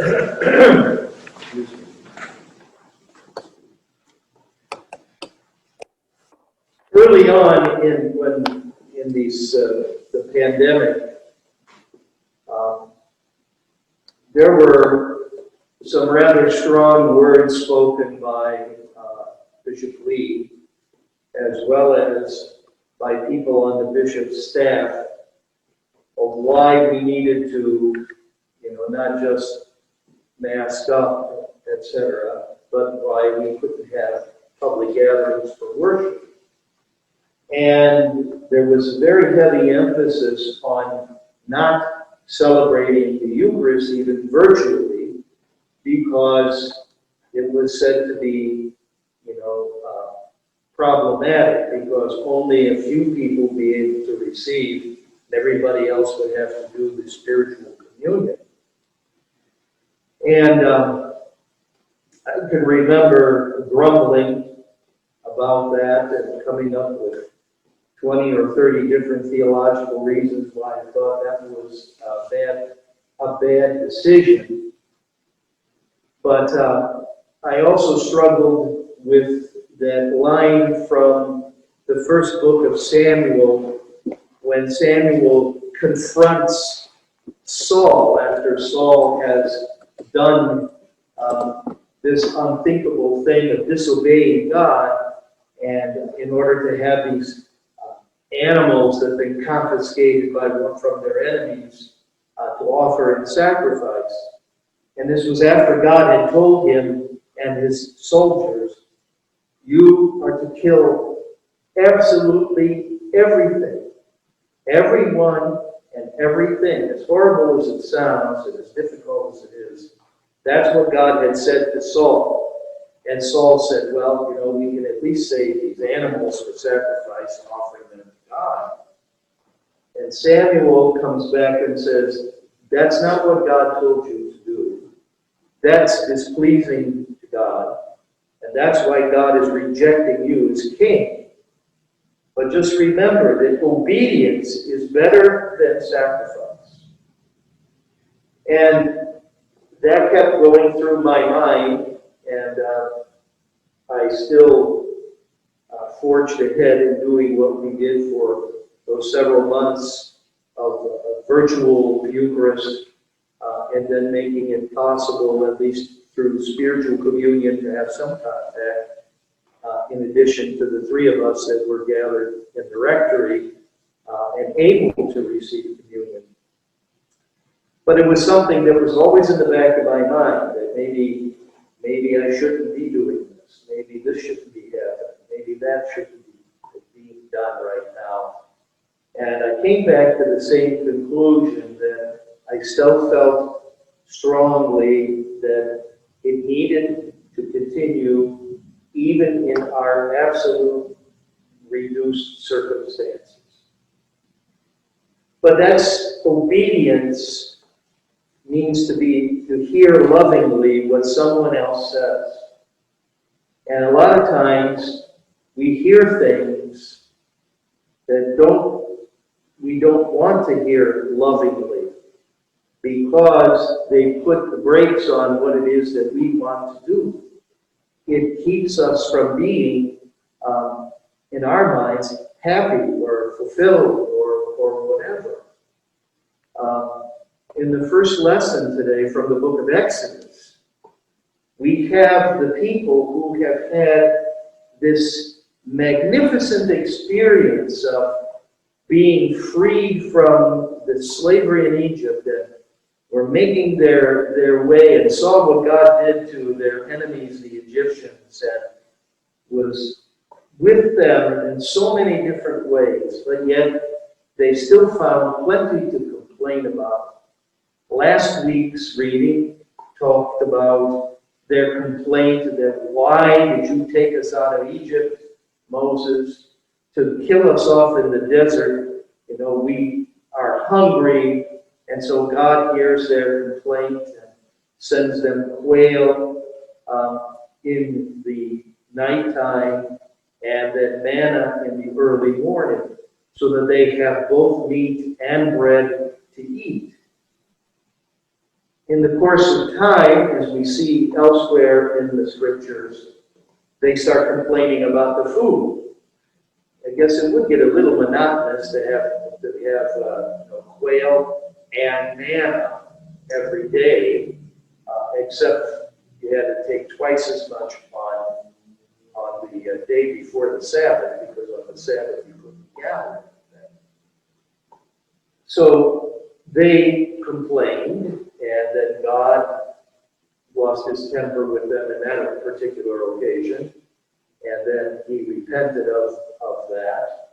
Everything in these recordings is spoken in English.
Excuse me. Early on in the pandemic, there were some rather strong words spoken by Bishop Lee, as well as by people on the bishop's staff, of why we needed to, not just mask up, etc., but why we couldn't have public gatherings for worship. And there was a very heavy emphasis on not celebrating the Eucharist even virtually, because it was said to be, problematic, because only a few people would be able to receive, and everybody else would have to do the spiritual communion. And I can remember grumbling about that and coming up with 20 or 30 different theological reasons why I thought that was a bad decision. But I also struggled with that line from the first book of Samuel, when Samuel confronts Saul after Saul has done this unthinkable thing of disobeying God, and in order to have these animals that have been confiscated from their enemies to offer in sacrifice. And this was after God had told him and his soldiers, you are to kill absolutely everything, everyone and everything. As horrible as it sounds and as difficult as it is, that's what God had said to Saul. And Saul said, well, we can at least save these animals for sacrifice and offering them to God. And Samuel comes back and says, that's not what God told you to do. That's displeasing to God. And that's why God is rejecting you as king. But just remember that obedience is better than sacrifice. And that kept going through my mind, and I still forged ahead in doing what we did for those several months of virtual Eucharist, and then making it possible, at least through spiritual communion, to have some contact, in addition to the three of us that were gathered in the rectory and able to receive communion. But it was something that was always in the back of my mind, that maybe I shouldn't be doing this. Maybe this shouldn't be happening. Maybe that shouldn't be being done right now. And I came back to the same conclusion, that I still felt strongly that it needed to continue even in our absolute reduced circumstances. But that's obedience, means to hear lovingly what someone else says. And a lot of times we hear things that we don't want to hear lovingly, because they put the brakes on what it is that we want to do. It keeps us from being, in our minds, happy or fulfilled or whatever. In the first lesson today from the book of Exodus, we have the people who have had this magnificent experience of being freed from the slavery in Egypt, and were making their way and saw what God did to their enemies, the Egyptians, and was with them in so many different ways, but yet they still found plenty to complain about. Last week's reading talked about their complaint that, why did you take us out of Egypt, Moses, to kill us off in the desert? We are hungry. And so God hears their complaint and sends them quail in the nighttime, and then manna in the early morning, so that they have both meat and bread to eat. in the course of time, as we see elsewhere in the scriptures, they start complaining about the food. I guess it would get a little monotonous to have quail and manna every day, except you had to take twice as much on the day before the Sabbath, because on the Sabbath you couldn't gather. So they complained, and then God lost his temper with them in that particular occasion, and then he repented of that.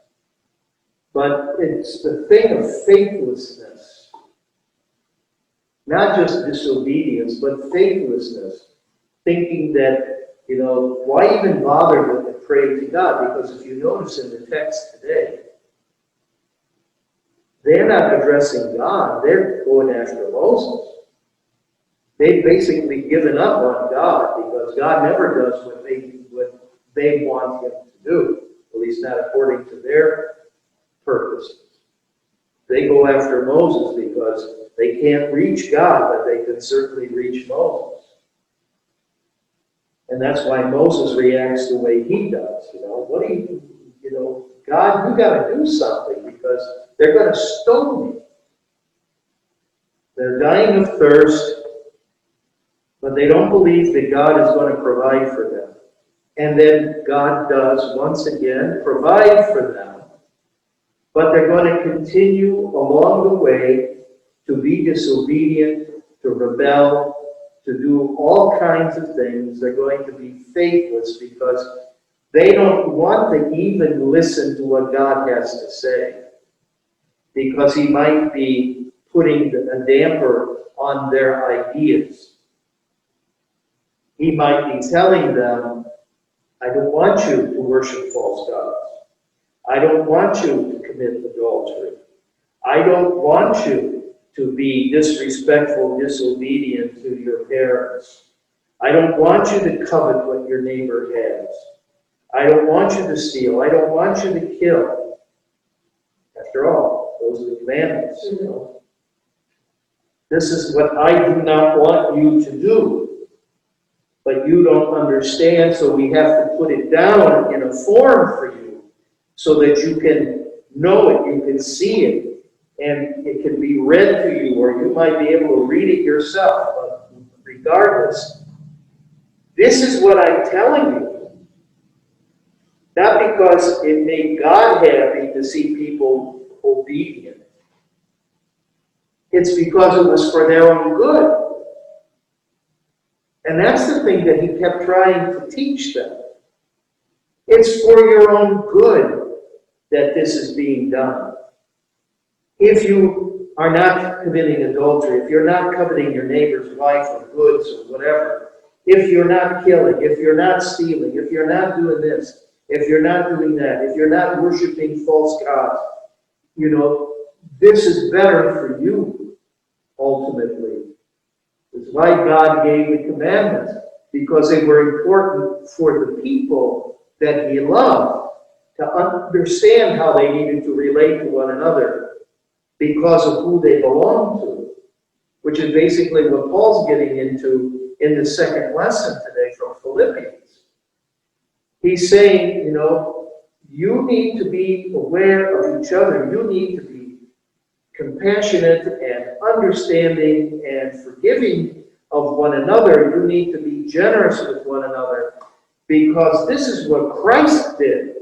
But it's the thing of faithlessness, not just disobedience, but faithlessness, thinking that, why even bother to pray to God? Because if you notice in the text today, they're not addressing God, they're going after Moses. They've basically given up on God, because God never does what they want him to do, at least not according to their purposes. They go after Moses because they can't reach God, but they can certainly reach Moses. And that's why Moses reacts the way he does. What do you, God, you got to do something, because they're going to stone me. They're dying of thirst, but they don't believe that God is going to provide for them. And then God does, once again, provide for them. But they're going to continue along the way to be disobedient, to rebel, to do all kinds of things. They're going to be faithless because they don't want to even listen to what God has to say, because he might be putting a damper on their ideas. He might be telling them, I don't want you to worship false gods. I don't want you to commit adultery. I don't want you to be disrespectful, disobedient to your parents. I don't want you to covet what your neighbor has. I don't want you to steal. I don't want you to kill. After all, those are the commandments. This is what I do not want you to do. But you don't understand, so we have to put it down in a form for you so that you can know it, you can see it, and it can be read to you, or you might be able to read it yourself. But regardless, this is what I'm telling you. Not because it made God happy to see people obedient. It's because it was for their own good. And that's the thing that he kept trying to teach them. It's for your own good that this is being done. If you are not committing adultery, if you're not coveting your neighbor's wife or goods or whatever, if you're not killing, if you're not stealing, if you're not doing this, if you're not doing that, if you're not worshiping false gods, this is better for you, ultimately. It's why God gave the commandments, because they were important for the people that he loved to understand how they needed to relate to one another because of who they belonged to, which is basically what Paul's getting into in the second lesson today from Philippians. He's saying, you need to be aware of each other. You need to be compassionate and understanding and forgiving of one another. You need to be generous with one another, because this is what Christ did.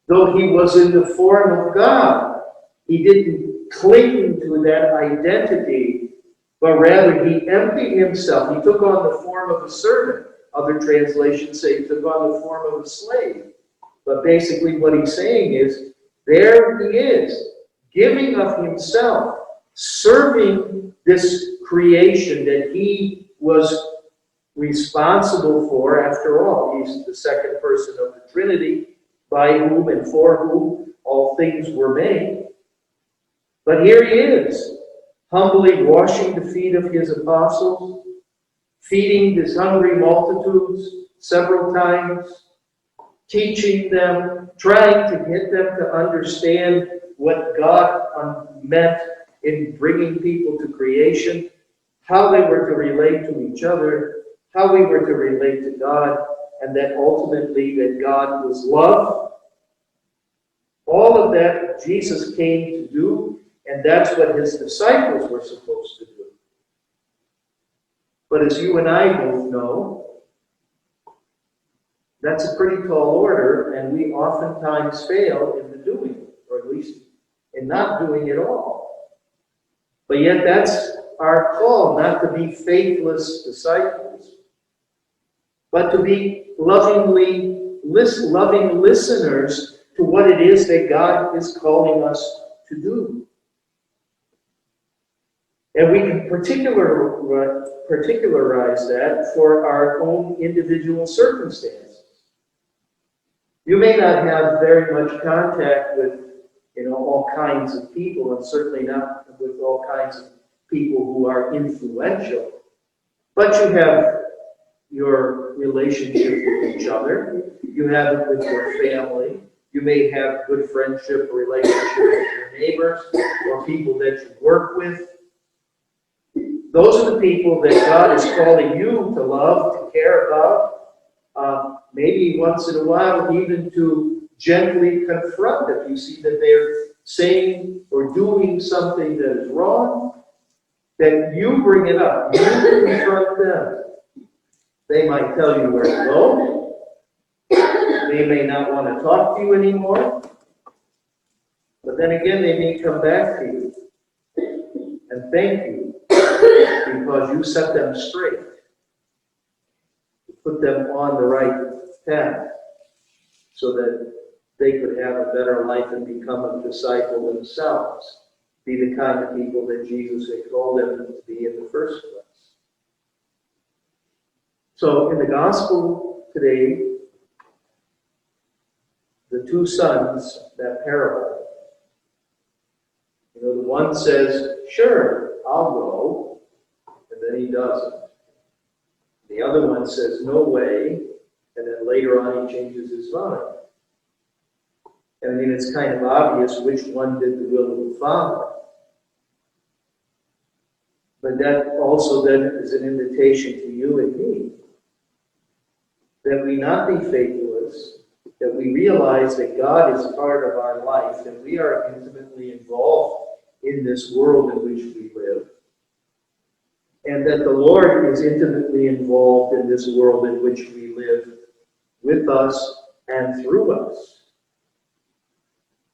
Though he was in the form of God, he didn't cling to that identity, but rather he emptied himself. He took on the form of a servant. Other translations say he took on the form of a slave. But basically what he's saying is, there he is, giving of himself, serving this creation that he was responsible for. After all, he's the second person of the Trinity, by whom and for whom all things were made. But here he is, humbly washing the feet of his apostles, feeding his hungry multitudes several times, teaching them, trying to get them to understand what God meant in bringing people to creation, how they were to relate to each other, how we were to relate to God, and that ultimately that God was love. All of that Jesus came to do, and that's what his disciples were supposed to do. But as you and I both know, that's a pretty tall order, and we oftentimes fail in the doing it, or at least in not doing it all. But yet that's our call, not to be faithless disciples, but to be loving listeners to what it is that God is calling us to do. And we can particularize that for our own individual circumstances. You may not have very much contact with, all kinds of people, and certainly not with all kinds of people who are influential. But you have your relationship with each other. You have it with your family. You may have good friendship or relationship with your neighbors or people that you work with. Those are the people that God is calling you to love, to care about. Maybe once in a while even to gently confront if you see that they're saying or doing something that is wrong, that you bring it up. You confront them. They might tell you where to go. They may not want to talk to you anymore. But then again, they may come back to you and thank you because you set them straight. You put them on the right path so that they could have a better life and become a disciple themselves. Be the kind of people that Jesus had called them to be in the first place. So in the gospel today, the two sons, that parable, the one says, sure, I'll go, and then he doesn't. The other one says, no way, and then later on he changes his mind. And I mean, it's kind of obvious which one did the will of the Father. But that also then is an invitation to you and me, that we not be faithless, that we realize that God is part of our life, that we are intimately involved in this world in which we live, and that the Lord is intimately involved in this world in which we live with us and through us,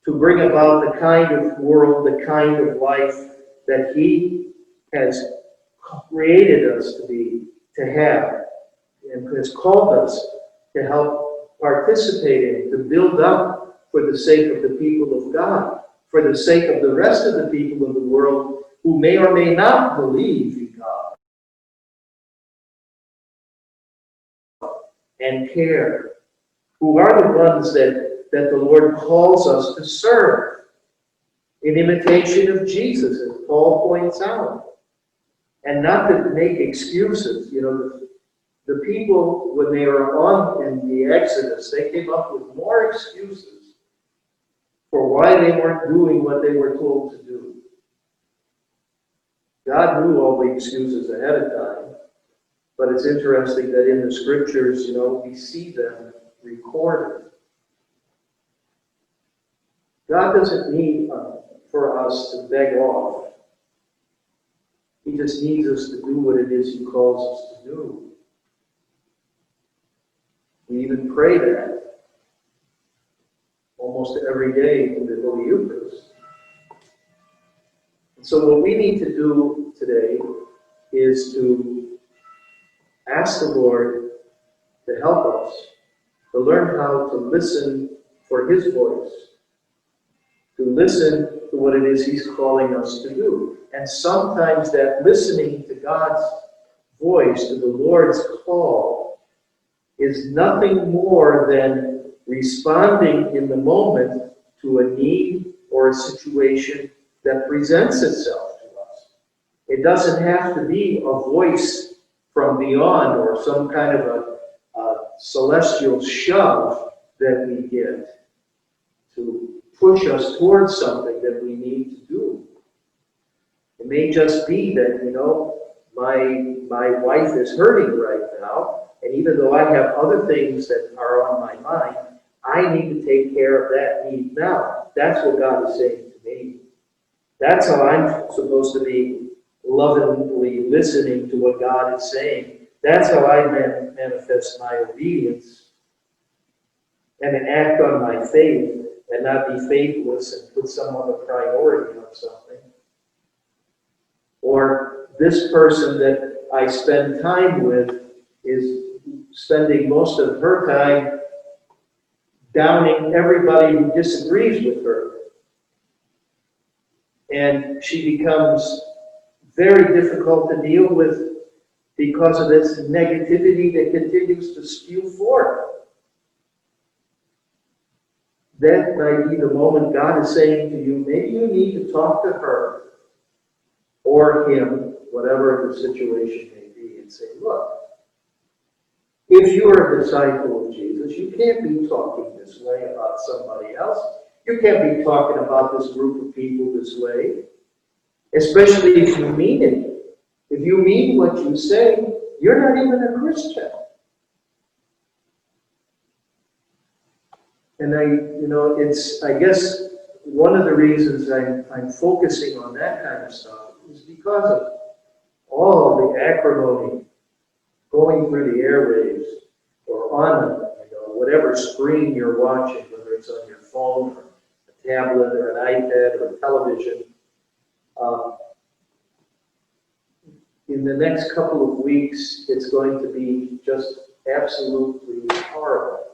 to bring about the kind of world, the kind of life that he has created us to be, to have, and has called us to help participate in, to build up for the sake of the people of God, for the sake of the rest of the people of the world who may or may not believe in God and care, who are the ones that the Lord calls us to serve in imitation of Jesus, as Paul points out, and not to make excuses. The people, when they were on in the Exodus, they came up with more excuses for why they weren't doing what they were told to do. God knew all the excuses ahead of time, but it's interesting that in the scriptures, we see them recorded. God doesn't need for us to beg off. He just needs us to do what it is he calls us to do. We even pray that almost every day in the Holy Eucharist. And so what we need to do today is to ask the Lord to help us to learn how to listen for his voice, to listen to what it is he's calling us to do. And sometimes that listening to God's voice, to the Lord's call, is nothing more than responding in the moment to a need or a situation that presents itself to us. It doesn't have to be a voice from beyond or some kind of a celestial shove that we get to push us towards something that we need to do. It may just be that, my wife is hurting right now, and even though I have other things that are on my mind, I need to take care of that need now. That's what God is saying to me. That's how I'm supposed to be lovingly listening to what God is saying. That's how I manifest my obedience and act on my faith and not be faithless and put some other priority on something. Or this person that I spend time with is spending most of her time downing everybody who disagrees with her. And she becomes very difficult to deal with because of this negativity that continues to spew forth. That might be the moment God is saying to you, maybe you need to talk to her or him, whatever the situation may be, and say, look, if you are a disciple of Jesus, you can't be talking this way about somebody else. You can't be talking about this group of people this way, especially if you mean it. If you mean what you say, you're not even a Christian. And I guess one of the reasons I'm focusing on that kind of stuff is because of all the acrimony going through the airwaves or on whatever screen you're watching, whether it's on your phone or a tablet or an iPad or a television. In the next couple of weeks, it's going to be just absolutely horrible.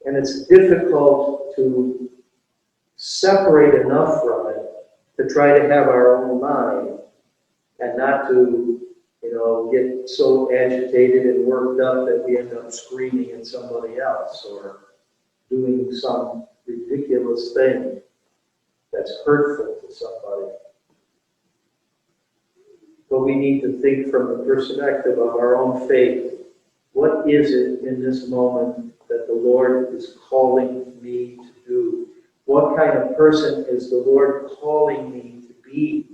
And it's difficult to separate enough from it to try to have our own mind and not to, get so agitated and worked up that we end up screaming at somebody else or doing some ridiculous thing that's hurtful to somebody. But we need to think from the perspective of our own faith. What is it in this moment that the Lord is calling me to do? What kind of person is the Lord calling me to be?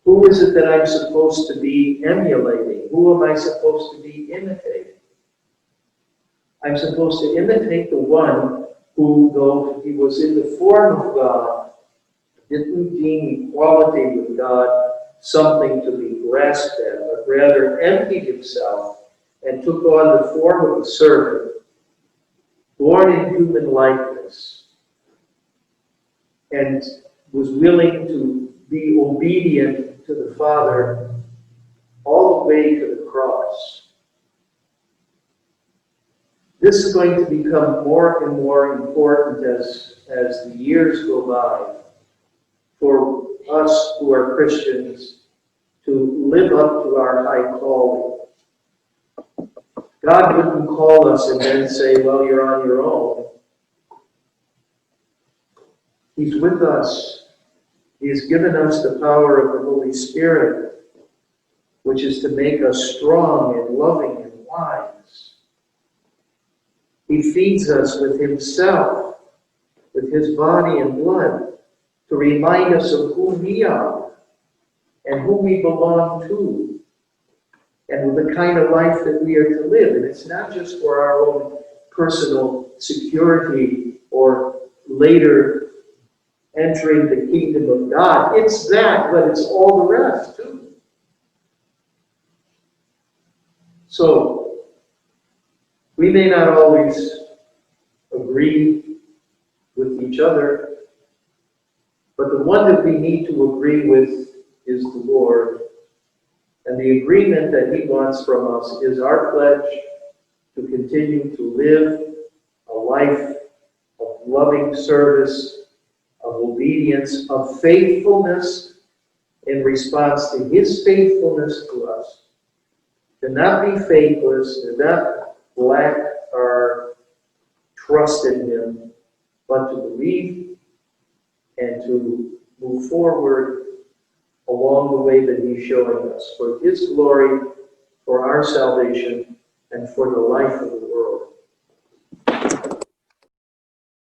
Who is it that I'm supposed to be emulating? Who am I supposed to be imitating? I'm supposed to imitate the one who, though he was in the form of God, didn't deem equality with God something to be grasped at, but rather emptied himself and took on the form of a servant, born in human likeness, and was willing to be obedient to the Father all the way to the cross. This is going to become more and more important as the years go by for us who are Christians to live up to our high calling. God wouldn't call us and then say, well, you're on your own. He's with us. He has given us the power of the Holy Spirit, which is to make us strong and loving and wise. He feeds us with himself, with his body and blood, to remind us of who we are and who we belong to, and with the kind of life that we are to live. And it's not just for our own personal security or later entering the kingdom of God. It's that, but it's all the rest too. So, we may not always agree with each other, but the one that we need to agree with is the Lord. And the agreement that he wants from us is our pledge to continue to live a life of loving service, of obedience, of faithfulness in response to his faithfulness to us. To not be faithless, to not lack our trust in him, but to believe and to move forward along the way that he's showing us for his glory, for our salvation, and for the life of the world.